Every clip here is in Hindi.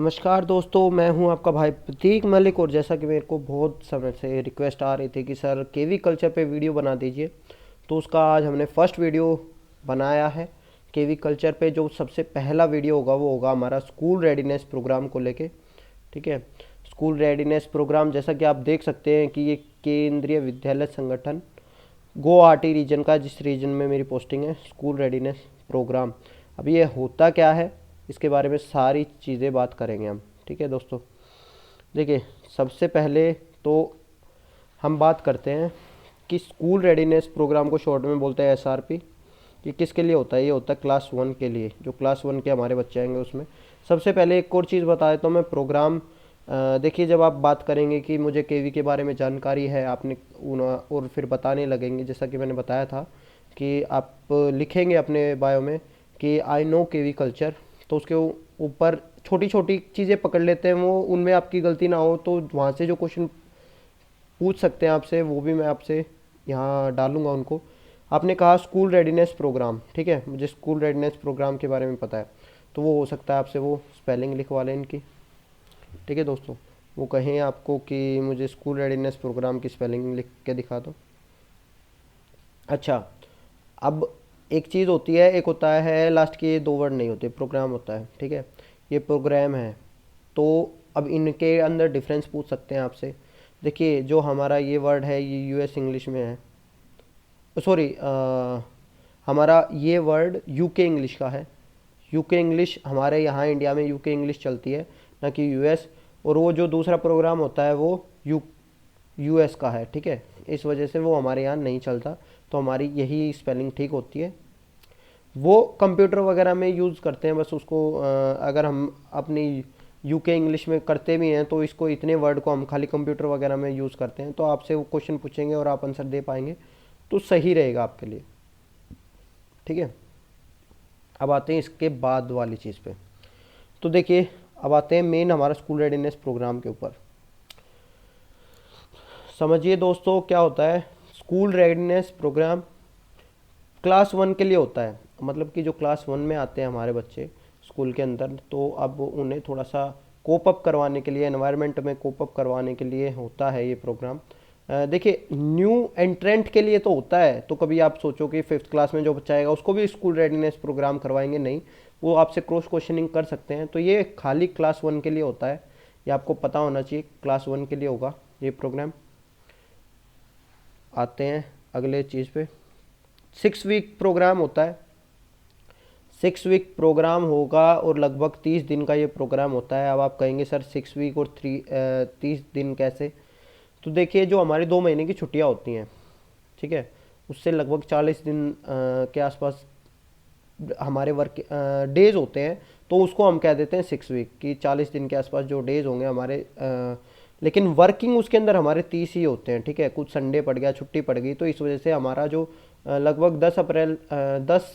नमस्कार दोस्तों, मैं हूं आपका भाई प्रतीक मलिक। और जैसा कि मेरे को बहुत समय से रिक्वेस्ट आ रही थी कि सर केवी कल्चर पे वीडियो बना दीजिए, तो उसका आज हमने फर्स्ट वीडियो बनाया है। केवी कल्चर पे जो सबसे पहला वीडियो होगा वो होगा हमारा स्कूल रेडीनेस प्रोग्राम को लेके। ठीक है, स्कूल रेडीनेस प्रोग्राम जैसा कि आप देख सकते हैं कि ये केंद्रीय विद्यालय संगठन गुवाहाटी रीजन का, जिस रीजन में मेरी पोस्टिंग है, स्कूल रेडीनेस प्रोग्राम। अब ये होता क्या है, इसके बारे में सारी चीज़ें बात करेंगे हम। ठीक है दोस्तों, देखिए सबसे पहले तो हम बात करते हैं कि स्कूल रेडीनेस प्रोग्राम को शॉर्ट में बोलते हैं एसआरपी। ये किसके लिए होता है? ये होता है क्लास वन के लिए, जो क्लास वन के हमारे बच्चे आएंगे उसमें। सबसे पहले एक और चीज़ बता देता हूँ मैं। प्रोग्राम देखिए, जब आप बात करेंगे कि मुझे केवी के बारे में जानकारी है, आपने और फिर बताने लगेंगे, जैसा कि मैंने बताया था कि आप लिखेंगे अपने बायो में कि आई नो केवी कल्चर, तो उसके ऊपर छोटी छोटी चीज़ें पकड़ लेते हैं वो, उनमें आपकी गलती ना हो तो वहाँ से जो क्वेश्चन पूछ सकते हैं आपसे, वो भी मैं आपसे यहाँ डालूंगा उनको। आपने कहा स्कूल रेडीनेस प्रोग्राम, ठीक है, मुझे स्कूल रेडीनेस प्रोग्राम के बारे में पता है, तो वो हो सकता है आपसे वो स्पेलिंग लिखवा लें इनकी। ठीक है दोस्तों, वो कहें आपको कि मुझे स्कूल रेडीनेस प्रोग्राम की स्पेलिंग लिख के दिखा दो। अच्छा, अब एक चीज़ होती है, एक होता है लास्ट के दो वर्ड नहीं होते, प्रोग्राम होता है। ठीक है, ये प्रोग्राम है। तो अब इनके अंदर डिफरेंस पूछ सकते हैं आपसे। देखिए, जो हमारा ये वर्ड है ये यूएस इंग्लिश में है, सॉरी, हमारा ये वर्ड यूके इंग्लिश का है। यूके इंग्लिश हमारे यहाँ इंडिया में यूके इंग्लिश चलती है, ना कि यूएस। और वो जो दूसरा प्रोग्राम होता है वो यूएस का है। ठीक है, इस वजह से वो हमारे यहाँ नहीं चलता, तो हमारी यही स्पेलिंग ठीक होती है। वो कंप्यूटर वगैरह में यूज़ करते हैं बस उसको। अगर हम अपनी यूके इंग्लिश में करते भी हैं तो इसको, इतने वर्ड को हम खाली कंप्यूटर वगैरह में यूज़ करते हैं। तो आपसे वो क्वेश्चन पूछेंगे और आप आंसर दे पाएंगे तो सही रहेगा आपके लिए। ठीक है, अब आते हैं इसके बाद वाली चीज़ पे। तो देखिए, अब आते हैं मेन हमारा स्कूल रेडीनेस प्रोग्राम के ऊपर। समझिए दोस्तों, क्या होता है school readiness program? Class one के लिए होता है। मतलब कि जो क्लास वन में आते हैं हमारे बच्चे स्कूल के अंदर, तो अब उन्हें थोड़ा सा कोप अप करवाने के लिए, एनवायरनमेंट में कोप अप करवाने के लिए होता है ये प्रोग्राम। देखिए, न्यू एंट्रेंट के लिए तो होता है। तो कभी आप सोचो कि फिफ्थ क्लास में जो बच्चा आएगा उसको भी स्कूल रेडीनेस प्रोग्राम करवाएंगे, नहीं। वो आपसे क्रॉस क्वेश्चनिंग कर सकते हैं। तो ये खाली क्लास वन के लिए होता है, ये आपको पता होना चाहिए, क्लास वन के लिए होगा ये प्रोग्राम। आते हैं अगले चीज़ पे। 6 वीक प्रोग्राम होता है। 6 वीक प्रोग्राम होगा और लगभग 30 दिन का ये प्रोग्राम होता है। अब आप कहेंगे सर 6 वीक और 30 दिन कैसे? तो देखिए, जो हमारी 2 महीने की छुट्टियां होती हैं, ठीक है, उससे लगभग 40 दिन के आसपास हमारे वर्क डेज होते हैं। तो उसको हम कह देते हैं 6 वीक की। 40 दिन के आसपास जो डेज होंगे हमारे, लेकिन वर्किंग उसके अंदर हमारे 30 ही होते हैं। ठीक है, कुछ संडे पड़ गया, छुट्टी पड़ गई, तो इस वजह से हमारा जो लगभग 10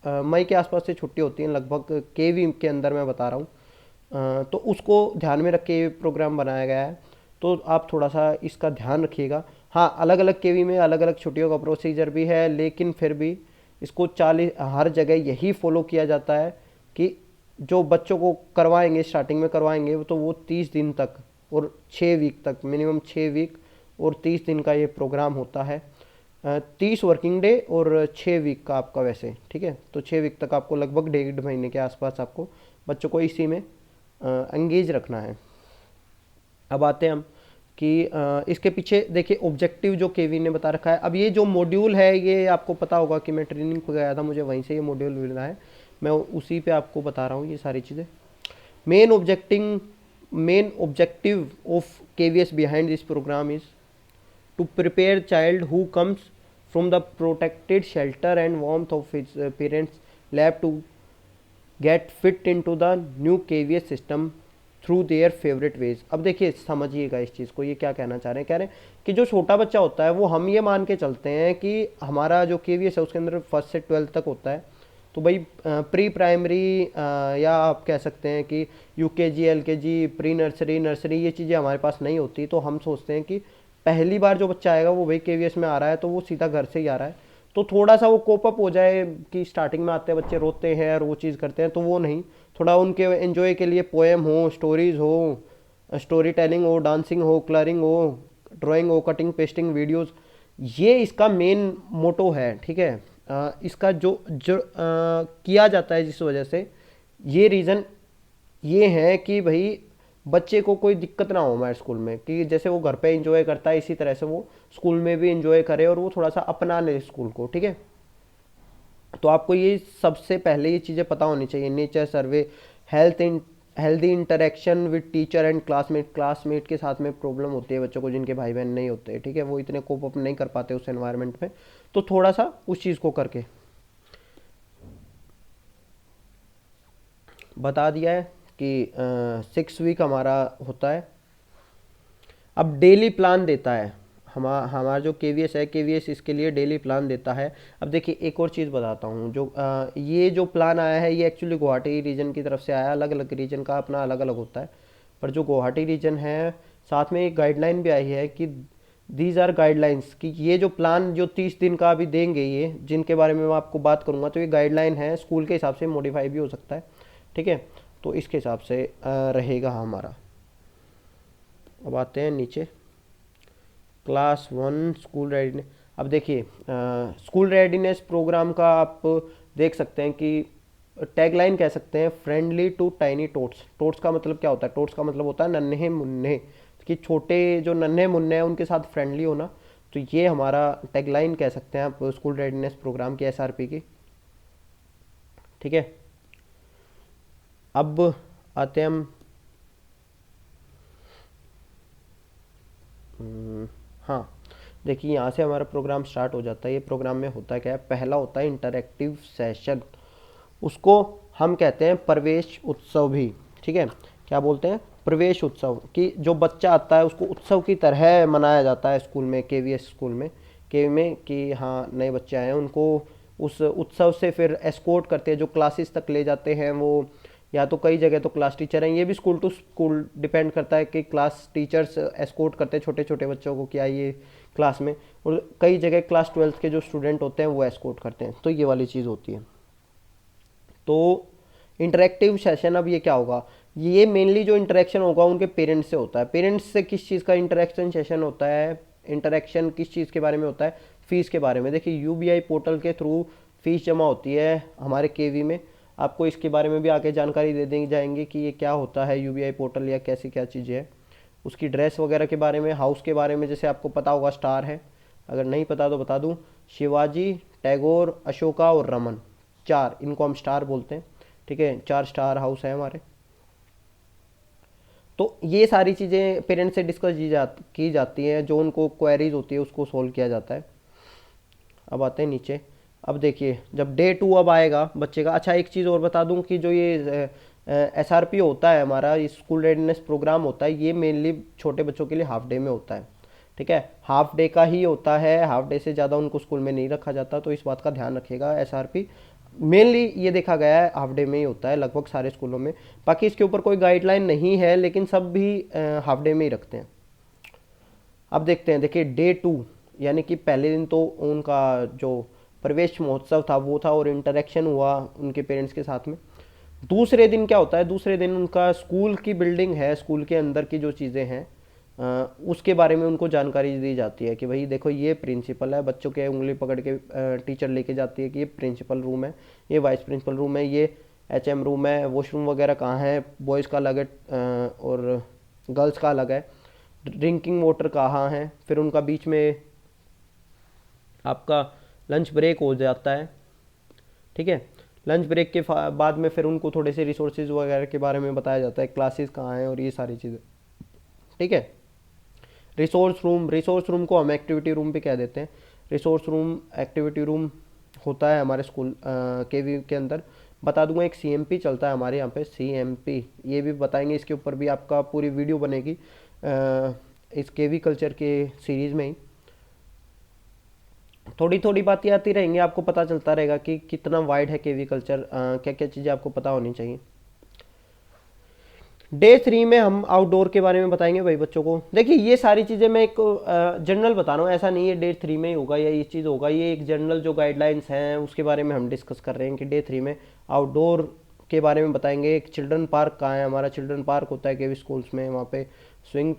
मई के आसपास से छुट्टी होती है लगभग, केवी के अंदर मैं बता रहा हूँ। तो उसको ध्यान में रख के ये प्रोग्राम बनाया गया है। तो आप थोड़ा सा इसका ध्यान रखिएगा। हाँ, अलग अलग केवी में अलग अलग छुट्टियों का प्रोसीजर भी है, लेकिन फिर भी इसको 40 हर जगह यही फॉलो किया जाता है कि जो बच्चों को करवाएंगे, स्टार्टिंग में करवाएंगे, तो वो 30 दिन तक और 6 वीक तक, मिनिमम 6 वीक और 30 दिन का ये प्रोग्राम होता है। 30 वर्किंग डे और 6 वीक का आपका वैसे। ठीक है, तो 6 वीक तक आपको लगभग 1.5 महीने के आसपास आपको बच्चों को इसी में एंगेज रखना है। अब आते हैं हम कि इसके पीछे देखिए ऑब्जेक्टिव जो केवी ने बता रखा है। अब ये जो मॉड्यूल है, ये आपको पता होगा कि मैं ट्रेनिंग पे गया था, मुझे वहीं से ये मॉड्यूल मिला है, मैं उसी पे आपको बता रहा हूँ ये सारी चीज़ें। Main objective main objective of KVS behind this program is to prepare child who comes from the protected shelter and warmth of his parents lab to get fit into the new KVS system through their favorite ways। अब देखिए, समझिएगा इस चीज़ को, ये क्या कहना चाह रहे हैं? कह रहे हैं कि जो छोटा बच्चा होता है वो हम ये मान के चलते हैं कि हमारा जो केवीएस है उसके अंदर 1st से 12th तक होता है। तो भाई प्री प्राइमरी, या आप कह सकते हैं कि UKG, LKG, pre nursery, nursery, ये चीज़ें हमारे पास नहीं होती। तो हम सोचते हैं कि पहली बार जो बच्चा आएगा वो भाई केवीएस में आ रहा है तो वो सीधा घर से ही आ रहा है, तो थोड़ा सा वो कोप अप हो जाए कि स्टार्टिंग में आते हैं बच्चे रोते हैं और वो चीज़ करते हैं, तो वो नहीं, थोड़ा उनके एंजॉय के लिए पोएम हो, स्टोरीज हो, स्टोरी टेलिंग हो, डांसिंग हो, कलरिंग हो, ड्राइंग हो, कटिंग पेस्टिंग वीडियोस, ये इसका मेन मोटो है। ठीक है, इसका जो जो किया जाता है जिस वजह से, ये रीज़न ये है कि भाई बच्चे को कोई दिक्कत ना हो हमारे स्कूल में, कि जैसे वो घर पे एंजॉय करता है इसी तरह से वो स्कूल में भी एंजॉय करे और वो थोड़ा सा अपना ले स्कूल को। ठीक है, तो आपको ये सबसे पहले ये चीज़ें पता होनी चाहिए। Nature survey, health in healthy interaction with teacher and classmate, classmate के साथ में प्रॉब्लम होती है बच्चों को जिनके भाई बहन नहीं होते। ठीक है, वो इतने कोप अप नहीं कर पाते उस एनवायरनमेंट में, तो थोड़ा सा उस चीज़ को करके बता दिया है कि 6 वीक हमारा होता है। अब डेली प्लान देता है हमारा जो केवीएस है, केवीएस इसके लिए डेली प्लान देता है। अब देखिए एक और चीज़ बताता हूँ, जो ये जो प्लान आया है ये एक्चुअली गुवाहाटी रीजन की तरफ से आया। अलग अलग रीजन का अपना अलग अलग होता है, पर जो गुवाहाटी रीजन है साथ में एक गाइडलाइन भी आई है कि दीज आर गाइडलाइंस, कि ये जो प्लान जो 30 दिन का अभी देंगे ये, जिनके बारे में मैं आपको बात करूँगा, तो ये गाइडलाइन है, स्कूल के हिसाब से मॉडिफाई भी हो सकता है। ठीक है, तो इसके हिसाब से रहेगा हमारा। अब आते हैं नीचे, क्लास 1 स्कूल रेडीनेस। अब देखिए स्कूल रेडीनेस प्रोग्राम का आप देख सकते हैं कि टैगलाइन कह सकते हैं, friendly to tiny tots. Tots का मतलब क्या होता है? टोट्स का मतलब होता है नन्हे मुन्ने, कि छोटे जो नन्हे मुन्ने हैं उनके साथ फ्रेंडली होना। तो ये हमारा टैगलाइन कह सकते हैं आप स्कूल रेडीनेस प्रोग्राम की, एसआरपी की। ठीक है, अब आते हैं हम हाँ, देखिए यहाँ से हमारा प्रोग्राम स्टार्ट हो जाता है। ये प्रोग्राम में होता क्या है, पहला होता है इंटरैक्टिव सेशन, उसको हम कहते हैं प्रवेश उत्सव भी। ठीक है, क्या बोलते हैं? प्रवेश उत्सव, कि जो बच्चा आता है उसको उत्सव की तरह मनाया जाता है स्कूल में, केवीएस स्कूल में, केवी में, कि हाँ नए बच्चे आए हैं, उनको उस उत्सव से फिर एस्कोर्ट करते हैं, जो क्लासेस तक ले जाते हैं वो, या तो कई जगह तो क्लास टीचर हैं, ये भी स्कूल टू स्कूल डिपेंड करता है कि क्लास टीचर्स एस्कोर्ट करते हैं छोटे छोटे बच्चों को कि आइए क्लास में, और कई जगह क्लास 12th के जो स्टूडेंट होते हैं वो एस्कोर्ट करते हैं। तो ये वाली चीज़ होती है। तो इंटरेक्टिव सेशन, अब ये क्या होगा, ये मेनली जो इंटरेक्शन होगा उनके पेरेंट्स से होता है। पेरेंट्स से किस चीज़ का इंटरेक्शन सेशन होता है? इंटरेक्शन किस चीज़ के बारे में होता है? फीस के बारे में। देखिए यूबीआई पोर्टल के थ्रू फीस जमा होती है हमारे केवी में, आपको इसके बारे में भी आगे जानकारी दे दी जाएंगी कि ये क्या होता है यूबीआई पोर्टल, या कैसी क्या चीज़ें है। उसकी ड्रेस वगैरह के बारे में, हाउस के बारे में, जैसे आपको पता होगा स्टार है, अगर नहीं पता तो बता दूं, शिवाजी, टैगोर, अशोका और रमन, 4, इनको हम स्टार बोलते हैं। ठीक है, 4 स्टार हाउस है हमारे। तो ये सारी चीज़ें पेरेंट्स से डिस्कस की जाती हैं, जो उनको क्वेरीज होती है उसको सोल्व किया जाता है। अब आते हैं नीचे। अब देखिए जब डे 2 अब आएगा बच्चे का, अच्छा एक चीज़ और बता दूं कि जो ये एसआरपी होता है हमारा, ये स्कूल रेडीनेस प्रोग्राम होता है, ये मेनली छोटे बच्चों के लिए हाफ डे में होता है। ठीक है, हाफ डे का ही होता है, हाफ डे से ज़्यादा उनको स्कूल में नहीं रखा जाता, तो इस बात का ध्यान रखिएगा। एसआरपी मेनली ये देखा गया है हाफ डे में ही होता है लगभग सारे स्कूलों में, बाकी इसके ऊपर कोई गाइडलाइन नहीं है, लेकिन सब भी हाफ डे में ही रखते हैं। अब देखते हैं, देखिए डे 2 यानी कि पहले दिन तो उनका जो प्रवेश महोत्सव था वो था, और इंटरेक्शन हुआ उनके पेरेंट्स के साथ में। दूसरे दिन क्या होता है? दूसरे दिन उनका स्कूल की बिल्डिंग है, स्कूल के अंदर की जो चीज़ें हैं उसके बारे में उनको जानकारी दी जाती है कि भाई देखो ये प्रिंसिपल है, बच्चों के उंगली पकड़ के टीचर लेके जाती है कि ये प्रिंसिपल रूम है, ये वाइस प्रिंसिपल रूम है, ये एचएम रूम है, वॉशरूम वगैरह कहाँ है, बॉयज़ का अलग है और गर्ल्स का अलग है, ड्रिंकिंग वाटर कहाँ है, फिर उनका बीच में आपका लंच ब्रेक हो जाता है। ठीक है, लंच ब्रेक के बाद में फिर उनको थोड़े से रिसोर्सेज वगैरह के बारे में बताया जाता है, क्लासेस कहाँ हैं और ये सारी चीज़ें। ठीक है, रिसोर्स रूम को हम एक्टिविटी रूम भी कह देते हैं। रिसोर्स रूम, एक्टिविटी रूम होता है हमारे स्कूल केवी के अंदर। बता दूंगा एक सीएमपी चलता है हमारे यहाँ पे, सीएमपी, ये भी बताएंगे, इसके ऊपर भी आपका पूरी वीडियो बनेगी इस केवी कल्चर के सीरीज़ में ही। थोड़ी थोड़ी बातें आती रहेंगी, आपको पता चलता रहेगा कि कितना वाइड है केवी कल्चर, क्या क्या चीज़ें आपको पता होनी चाहिए। डे 3 में हम आउटडोर के बारे में बताएंगे भाई बच्चों को। देखिए ये सारी चीज़ें मैं एक जनरल बता रहा हूँ, ऐसा नहीं है डे 3 में ही होगा या ये चीज़ होगा, ये एक जनरल जो गाइडलाइंस हैं उसके बारे में हम डिस्कस कर रहे हैं कि डे 3 में आउटडोर के बारे में बताएंगे। एक चिल्ड्रन पार्क कहाँ है, हमारा चिल्ड्रन पार्क होता है केवी स्कूल्स में, वहाँ पे स्विंग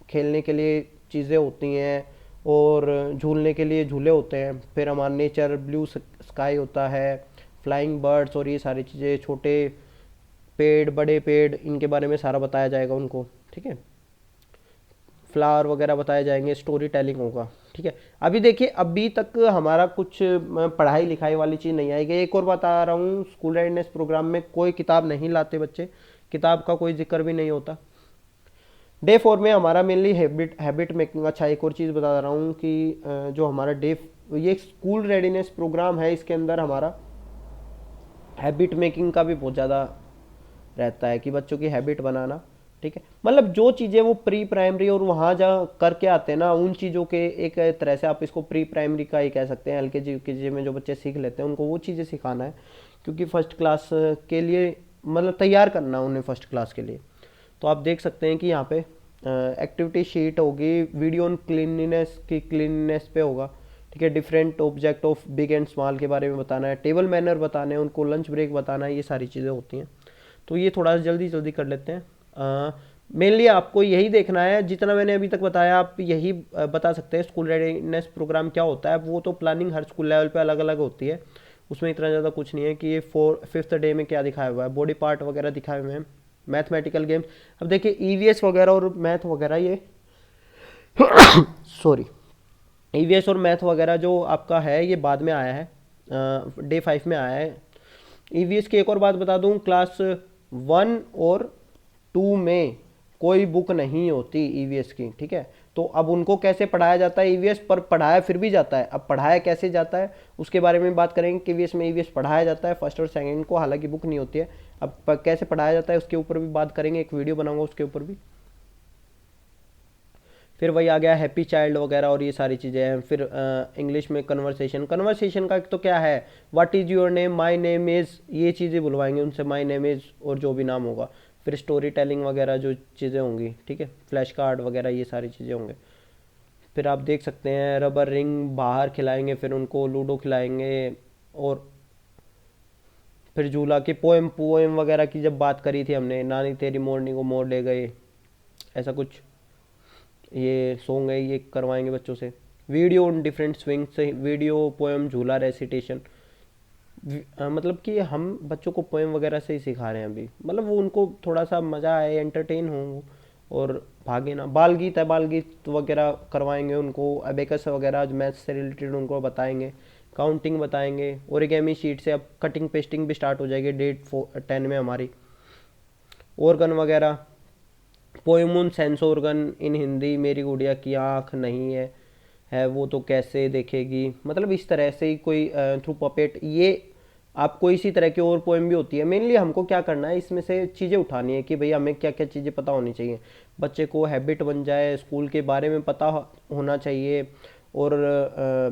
खेलने के लिए चीज़ें होती हैं और झूलने के लिए झूले होते हैं। फिर हमारा नेचर, ब्लू स्काई होता है, फ्लाइंग बर्ड्स और ये सारी चीज़ें, छोटे पेड़ बड़े पेड़, इनके बारे में सारा बताया जाएगा उनको, ठीक है। फ्लावर वगैरह बताए जाएंगे, स्टोरी टेलिंग होगा, ठीक है। अभी देखिए अभी तक हमारा कुछ पढ़ाई लिखाई वाली चीज़ नहीं आएगी। एक और बता रहा हूँ, स्कूल रेडनेस प्रोग्राम में कोई किताब नहीं लाते बच्चे, किताब का कोई जिक्र भी नहीं होता। डे 4 में हमारा मेनली हैबिट मेकिंग। अच्छा एक और चीज़ बता रहा हूँ कि जो हमारा ये स्कूल रेडीनेस प्रोग्राम है, इसके अंदर हमारा हैबिट मेकिंग का भी बहुत ज़्यादा रहता है कि बच्चों की हैबिट बनाना, ठीक है। मतलब जो चीज़ें वो प्री प्राइमरी और वहाँ जा करके आते हैं ना, उन चीज़ों के एक तरह से आप इसको प्री प्राइमरी का ही कह सकते हैं। एलकेजी यूकेजी में जो बच्चे सीख लेते हैं उनको वो चीज़ें सिखाना है, क्योंकि फर्स्ट क्लास के लिए मतलब तैयार करना उन्हें फर्स्ट क्लास के लिए। तो आप देख सकते हैं कि यहाँ पे एक्टिविटी शीट होगी, वीडियो ऑन क्लीनलीनेस की क्लीनलीनेस पे होगा, ठीक है। Different object of big and small के बारे में बताना है, टेबल मैनर बताने हैं उनको, लंच ब्रेक बताना है, ये सारी चीज़ें होती हैं। तो ये थोड़ा जल्दी जल्दी कर लेते हैं। मेनली आपको यही देखना है, जितना मैंने अभी तक बताया आप यही बता सकते हैं। स्कूल रेडीनेस प्रोग्राम क्या होता है, वो तो प्लानिंग हर स्कूल लेवल पे अलग अलग होती है, उसमें इतना ज़्यादा कुछ नहीं है कि ये 5th डे में क्या दिखाया हुआ है। बॉडी पार्ट वगैरह दिखाए हुए हैं, मैथमेटिकल गेम्स। अब देखिए ईवीएस वगैरह और मैथ वगैरह ये सॉरी, ईवीएस और मैथ वगैरह जो आपका है ये बाद में आया है, डे 5 में आया है। ईवीएस की एक और बात बता दूं, क्लास 1 और 2 में कोई बुक नहीं होती ईवीएस की, ठीक है। तो अब उनको कैसे पढ़ाया जाता है ईवीएस पर, पढ़ाया फिर भी जाता है। अब पढ़ाया कैसे जाता है उसके बारे में बात करेंगे कि ईवीएस में ईवीएस पढ़ाया जाता है फर्स्ट और सेकंड को, हालांकि बुक नहीं होती है। अब कैसे पढ़ाया जाता है उसके ऊपर भी बात करेंगे, एक वीडियो बनाऊंगा उसके ऊपर भी। फिर वही आ गया हैप्पी चाइल्ड वगैरह और ये सारी चीज़ें हैं। फिर इंग्लिश में कन्वर्सेशन, कन्वर्सेशन का तो क्या है, what is your name, my name is, ये चीज़ें बुलवाएंगे उनसे, माय नेम इज़ और जो भी नाम होगा। फिर स्टोरी टेलिंग वगैरह जो चीज़ें होंगी, ठीक है, फ्लैश कार्ड वगैरह ये सारी चीज़ें होंगे। फिर आप देख सकते हैं रबर रिंग बाहर खिलाएंगे, फिर उनको लूडो खिलाएंगे। और फिर झूला की पोएम पोएम वगैरह की जब बात करी थी हमने, नानी तेरी मोरनी को मोर ले गए, ऐसा कुछ ये सॉन्ग है, ये करवाएंगे बच्चों से। वीडियो ऑन डिफरेंट स्विंग से, वीडियो पोएम झूला रेसिटेशन, मतलब कि हम बच्चों को पोएम वगैरह से ही सिखा रहे हैं अभी, मतलब वो उनको थोड़ा सा मज़ा आए, एंटरटेन हो और भागे ना। बाल गीत है, बाल गीत वगैरह करवाएंगे उनको, अबेकस वगैरह जो मैथ्स से रिलेटेड उनको बताएंगे, काउंटिंग बताएंगे। ओरिगेमी शीट से अब कटिंग पेस्टिंग भी स्टार्ट हो जाएगी डेट 10 में हमारी। ऑर्गन वगैरह, poem sense organ in Hindi, मेरी गुड़िया की आँख नहीं है वो तो कैसे देखेगी, मतलब इस तरह से ही कोई थ्रू पपेट, ये आपको इसी तरह की और पोएम भी होती है। मेनली हमको क्या करना है, इसमें से चीज़ें उठानी है कि भाई हमें क्या क्या चीज़ें पता होनी चाहिए, बच्चे को हैबिट बन जाए, स्कूल के बारे में पता होना चाहिए। और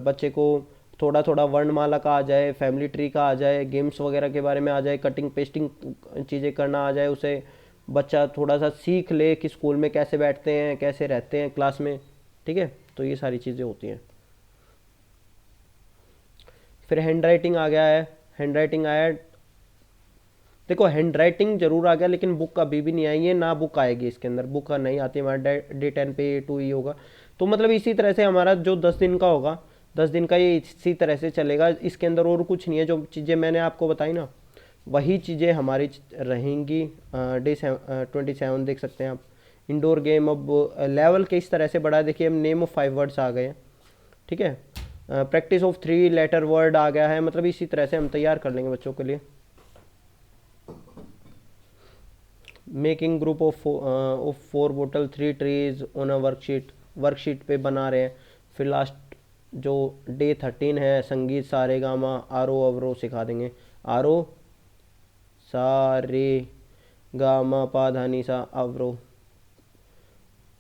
बच्चे को थोड़ा थोड़ा वर्णमाला का आ जाए, फैमिली ट्री का आ जाए, गेम्स वगैरह के बारे में आ जाए, कटिंग पेस्टिंग चीज़ें करना आ जाए उसे, बच्चा थोड़ा सा सीख ले कि स्कूल में कैसे बैठते हैं, कैसे रहते हैं क्लास में, ठीक है। तो ये सारी चीज़ें होती हैं। फिर हैंड राइटिंग आ गया है, हैंड राइटिंग आया, देखो हैंड राइटिंग जरूर आ गया लेकिन बुक अभी भी नहीं आई है, ना बुक आएगी इसके अंदर, बुक नहीं आती हमारा डे 10 पे 2 ही होगा। तो मतलब इसी तरह से हमारा जो 10 दिन का होगा, 10 दिन का ये इसी तरह से चलेगा, इसके अंदर और कुछ नहीं है। जो चीज़ें मैंने आपको बताई ना वही चीज़ें हमारी रहेंगी। डे 27 देख सकते हैं आप, इंडोर गेम। अब लेवल के इस तरह से बढ़ा, देखिए अब नेम ऑफ 5 वर्ड्स आ गए हैं, ठीक है। प्रैक्टिस ऑफ 3 लेटर वर्ड आ गया है, मतलब इसी तरह से हम तैयार कर लेंगे बच्चों के लिए। Making group of 4 bottle 3 trees on a worksheet पे बना रहे हैं। फिर लास्ट जो डे 13 है, संगीत सारे गामा आरो अवरो सिखा देंगे। आरो सारे गामा पा धानी सा अवरो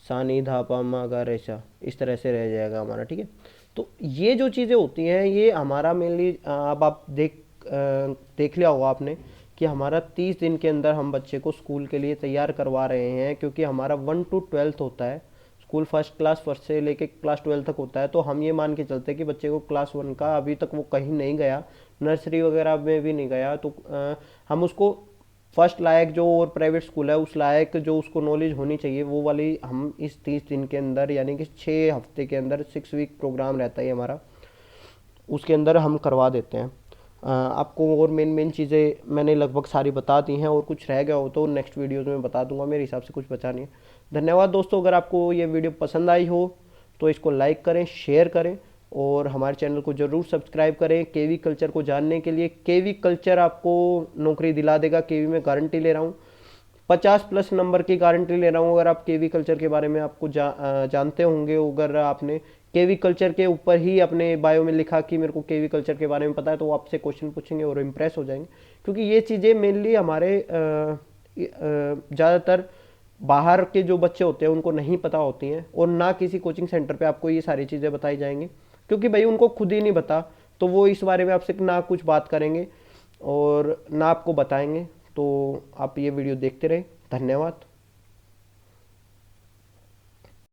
सानी धापा मा गा रेसा, इस तरह से रह जाएगा हमारा, ठीक है। तो ये जो चीज़ें होती हैं ये हमारा मेनली, अब आप देख लिया होगा आपने कि हमारा 30 दिन के अंदर हम बच्चे को स्कूल के लिए तैयार करवा रहे हैं, क्योंकि हमारा 1 to 12th होता है स्कूल फर्स्ट क्लास फर्स्ट से लेके क्लास 12 तक होता है, तो हम ये मान के चलते हैं कि बच्चे को क्लास 1 का अभी तक वो कहीं नहीं गया, नर्सरी वगैरह में भी नहीं गया, तो हम उसको फर्स्ट लायक जो और प्राइवेट स्कूल है उस लायक जो उसको नॉलेज होनी चाहिए वो वाली हम इस 30 दिन के अंदर, यानी कि 6 हफ्ते के अंदर, 6 वीक प्रोग्राम रहता है हमारा, उसके अंदर हम करवा देते हैं। आपको और मेन मेन चीज़ें मैंने लगभग सारी बता दी हैं, और कुछ रह गया हो तो नेक्स्ट वीडियोज़ में बता दूंगा, मेरे हिसाब से कुछ बचा नहीं है। धन्यवाद दोस्तों, अगर आपको ये वीडियो पसंद आई हो तो इसको लाइक करें, शेयर करें, और हमारे चैनल को ज़रूर सब्सक्राइब करें केवी कल्चर को जानने के लिए। केवी कल्चर आपको नौकरी दिला देगा, केवी में गारंटी ले रहा हूँ, 50+ नंबर की गारंटी ले रहा हूँ। अगर आप केवी कल्चर के बारे में आपको जानते होंगे, अगर आपने केवी कल्चर के ऊपर ही अपने बायो में लिखा कि मेरे को केवी कल्चर के बारे में पता है, तो वो आपसे क्वेश्चन पूछेंगे और इम्प्रेस हो जाएंगे, क्योंकि ये चीज़ें मेनली हमारे ज़्यादातर बाहर के जो बच्चे होते हैं उनको नहीं पता होती हैं, और ना किसी कोचिंग सेंटर पे आपको ये सारी चीज़ें बताई जाएंगी, क्योंकि भाई उनको खुद ही नहीं पता, तो वो इस बारे में आपसे ना कुछ बात करेंगे और ना आपको बताएंगे। तो आप ये वीडियो देखते रहें। धन्यवाद।